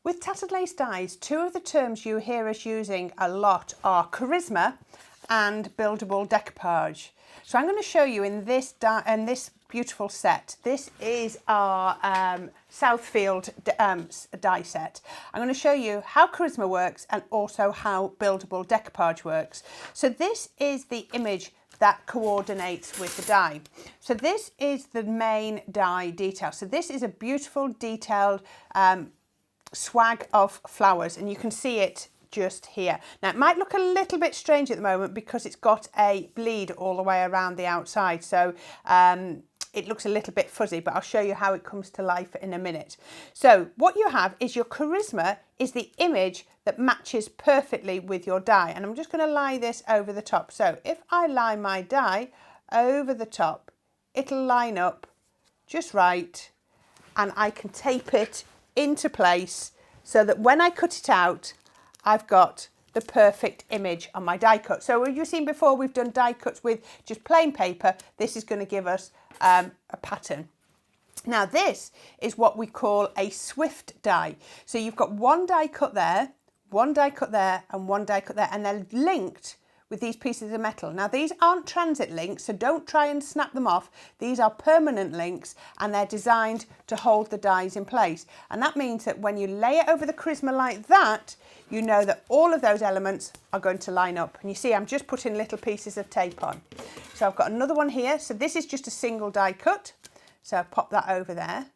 With tattered lace dies, two of the terms you hear us using a lot are charisma and buildable decoupage. So I'm going to show you in this beautiful set. This is our Southfield die set. I'm going to show you how charisma works and also how buildable decoupage works. So this is the image that coordinates with the die. So this is the main die detail. So this is a beautiful detailed swag of flowers, and you can see it just here. Now it might look a little bit strange at the moment because it's got a bleed all the way around the outside, so it looks a little bit fuzzy, but I'll show you how it comes to life in a minute. So what you have is your charisma is the image that matches perfectly with your die, and I'm just going to lie this over the top. So if I lie my die over the top, it'll line up just right, and I can tape it into place so that when I cut it out, I've got the perfect image on my die cut. So you've seen before we've done die cuts with just plain paper. This is going to give us a pattern. Now this is what we call a swift die. So you've got one die cut there, one die cut there, and one die cut there, and they're linked with these pieces of metal. Now these aren't transit links, so don't try and snap them off. These are permanent links, and they're designed to hold the dies in place. And that means that when you lay it over the charisma like that, you know that all of those elements are going to line up. And you see I'm just putting little pieces of tape on. So I've got another one here. So this is just a single die cut. So I'll pop that over there.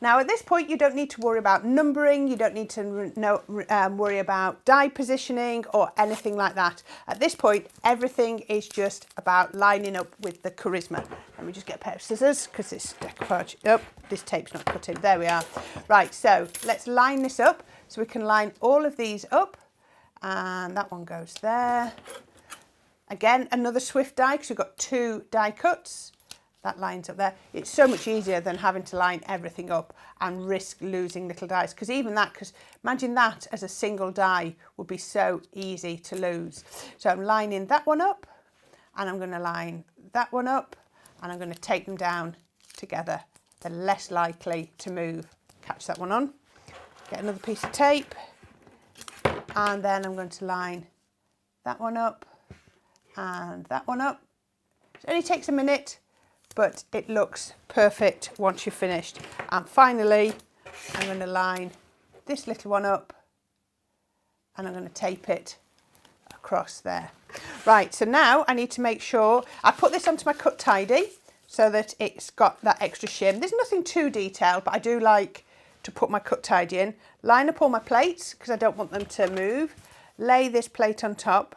Now at this point you don't need to worry about numbering, you don't need to worry about die positioning or anything like that. At this point everything is just about lining up with the charisma. Let me just get a pair of scissors because this decoupage, oh, this tape's not cut in. There we are. Right, so let's line this up. So we can line all of these up, and that one goes there. Again, another swift die because we've got two die cuts. That lines up there. It's so much easier than having to line everything up and risk losing little dies. Because imagine that as a single die would be so easy to lose. So I'm lining that one up, and I'm going to line that one up, and I'm going to take them down together. They're less likely to move. Catch that one on. Get another piece of tape, and then I'm going to line that one up and that one up. It only takes a minute, but it looks perfect once you're finished. And finally, I'm going to line this little one up, and I'm going to tape it across there. Right, so now I need to make sure I put this onto my cut tidy so that it's got that extra shim. There's nothing too detailed, but I do like to put my cut tidy in. Line up all my plates because I don't want them to move. Lay this plate on top.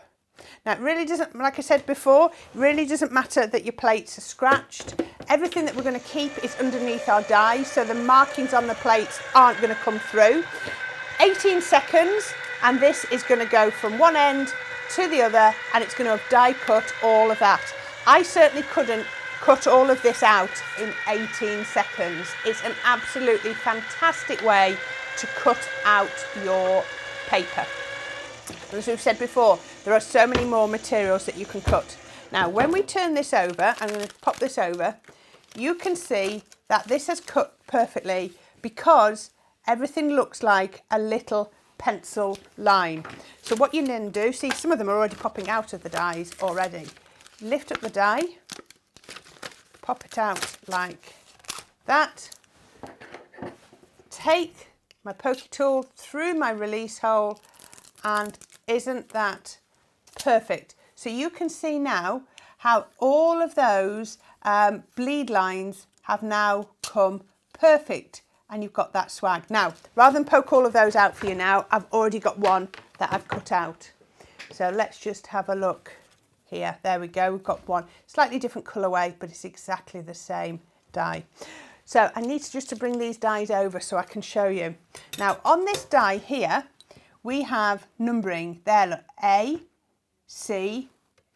Now it really doesn't, like I said before, it really doesn't matter that your plates are scratched. Everything that we're going to keep is underneath our die, so the markings on the plates aren't going to come through. 18 seconds, and this is going to go from one end to the other, and it's going to have die cut all of that. I certainly couldn't cut all of this out in 18 seconds. It's an absolutely fantastic way to cut out your paper. As we've said before, there are so many more materials that you can cut. Now, when we turn this over, I'm going to pop this over, you can see that this has cut perfectly because everything looks like a little pencil line. So what you then do, see some of them are already popping out of the dies already. Lift up the die, pop it out like that, take my pokey tool through my release hole, and isn't that perfect? So you can see now how all of those bleed lines have now come perfect, and you've got that swag. Now, rather than poke all of those out for you now, I've already got one that I've cut out. So let's just have a look here. There we go, we've got one. Slightly different colourway, but it's exactly the same die. So I need just to bring these dies over so I can show you. Now on this die here, we have numbering there, look, A, C,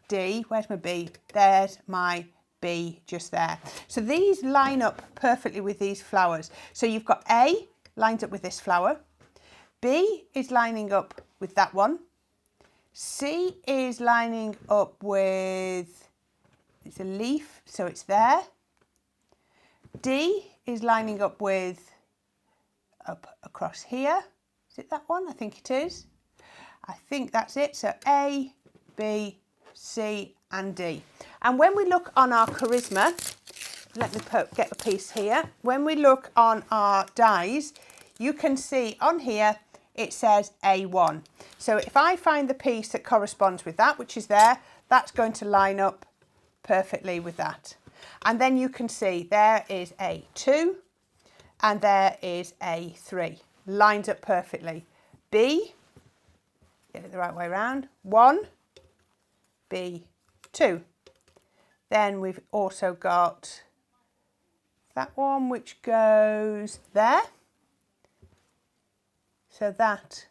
D, where's my B? There's my B just there. So these line up perfectly with these flowers. So you've got A lined up with this flower, B is lining up with that one, C is lining up with, it's a leaf, so it's there, D is lining up with, up across here, Is it that one? I think it is. I think that's it. So A, B, C and D. And when we look on our Charisma, let me get a piece here. When we look on our dies, you can see on here it says A1. So if I find the piece that corresponds with that, which is there, that's going to line up perfectly with that. And then you can see there is A2 and there is A3. Lines up perfectly. B, get it the right way around, 1, B, 2. Then we've also got that one which goes there. So that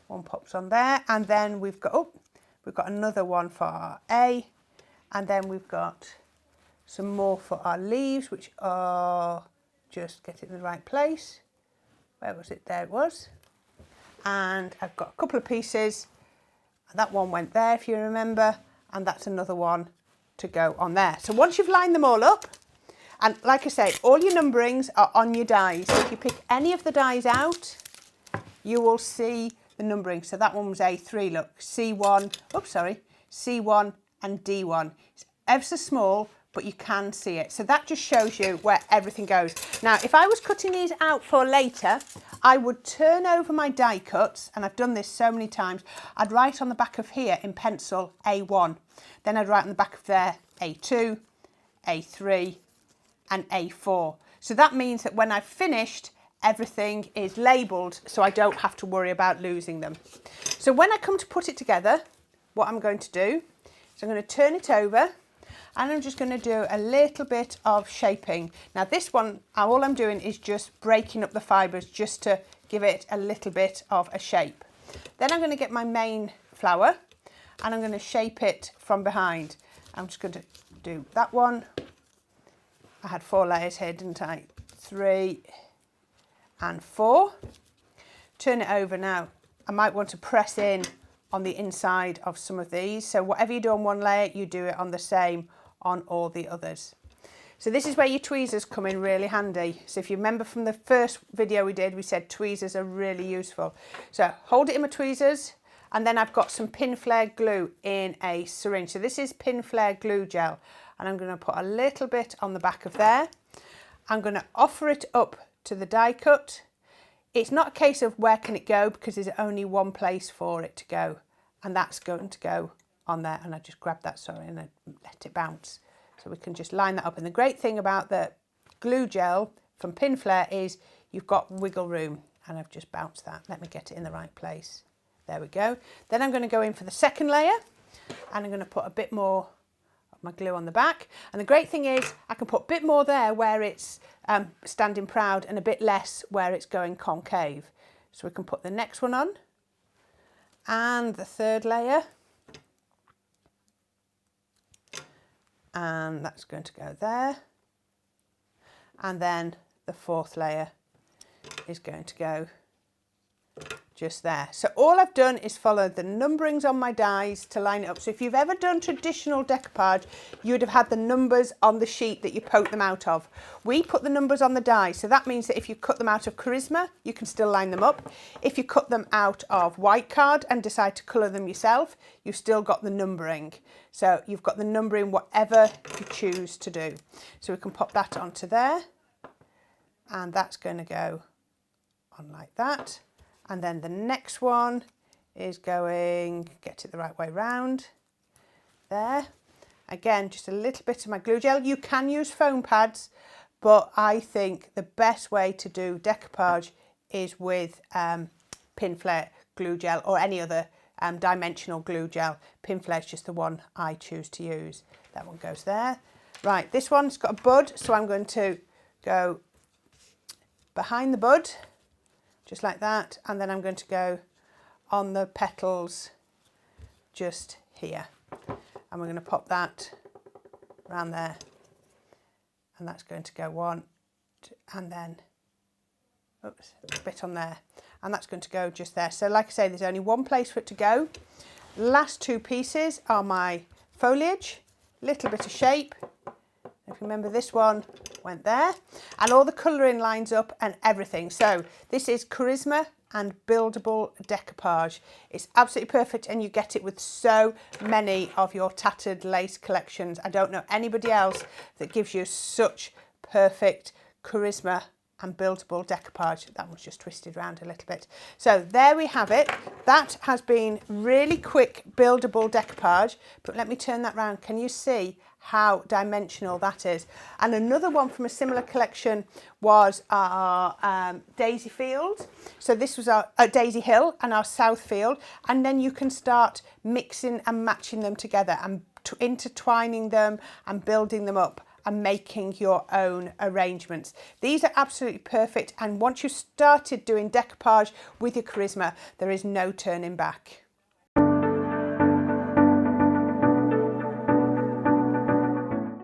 one pops on there, and then we've got another one for our A, and then we've got some more for our leaves, which are, just get it in the right place. Where was it? There it was. And I've got a couple of pieces. That one went there, if you remember, and that's another one to go on there. So once you've lined them all up, and like I say, all your numberings are on your dies. So if you pick any of the dies out, you will see the numbering. So that one was A3, look, C1, oops, sorry, C1 and D1. It's ever so small, but you can see it. So that just shows you where everything goes. Now, if I was cutting these out for later, I would turn over my die cuts, and I've done this so many times. I'd write on the back of here in pencil A1. Then I'd write on the back of there A2, A3 and A4. So that means that when I've finished, everything is labelled, so I don't have to worry about losing them. So when I come to put it together, what I'm going to do is I'm going to turn it over, and I'm just going to do a little bit of shaping. Now this one, all I'm doing is just breaking up the fibres just to give it a little bit of a shape. Then I'm going to get my main flower, and I'm going to shape it from behind. I'm just going to do that one. I had 4 layers here, didn't I? 3 and 4. Turn it over now. I might want to press in on the inside of some of these. So whatever you do on one layer, you do it on the same on all the others. So this is where your tweezers come in really handy. So if you remember from the first video we did, we said tweezers are really useful. So hold it in my tweezers, and then I've got some pin flare glue in a syringe. So this is pin flare glue gel, and I'm going to put a little bit on the back of there. I'm going to offer it up to the die cut. It's not a case of where can it go, because there's only one place for it to go, and that's going to go on there. And I just grabbed that, sorry, and I let it bounce. So we can just line that up. And the great thing about the glue gel from Pin Flare is you've got wiggle room, and I've just bounced that. Let me get it in the right place. There we go. Then I'm going to go in for the second layer, and I'm going to put a bit more of my glue on the back. And the great thing is I can put a bit more there where it's standing proud, and a bit less where it's going concave. So we can put the next one on, and the third layer, and that's going to go there, and then the fourth layer is going to go just there. So all I've done is follow the numberings on my dies to line it up. So if you've ever done traditional decoupage, you'd have had the numbers on the sheet that you poke them out of. We put the numbers on the dies, so that means that if you cut them out of Charisma, you can still line them up. If you cut them out of white card and decide to colour them yourself, you've still got the numbering. So you've got the numbering whatever you choose to do. So we can pop that onto there, and that's going to go on like that. And then the next one is going, get it the right way round, there. Again, just a little bit of my glue gel. You can use foam pads, but I think the best way to do decoupage is with Pin Flare glue gel, or any other dimensional glue gel. Pin Flare is just the one I choose to use. That one goes there. Right, this one's got a bud, so I'm going to go behind the bud, just like that, and then I'm going to go on the petals just here, and we're going to pop that around there, and that's going to go one, and then oops, a bit on there, and that's going to go just there. So like I say, there's only one place for it to go. The last two pieces are my foliage, little bit of shape. If you remember, this one went there, and all the colouring lines up and everything. So this is Charisma and Buildable decoupage. It's absolutely perfect, and you get it with so many of your tattered lace collections. I don't know anybody else that gives you such perfect charisma and Buildable decoupage. That one's just twisted around a little bit. So there we have it. That has been really quick Buildable decoupage, but let me turn that round. Can you see how dimensional that is? And another one from a similar collection was our Daisy Field. So this was our Daisy Hill and our South Field, and then you can start mixing and matching them together and intertwining them and building them up and making your own arrangements. These are absolutely perfect, and once you started doing decoupage with your charisma, there is no turning back.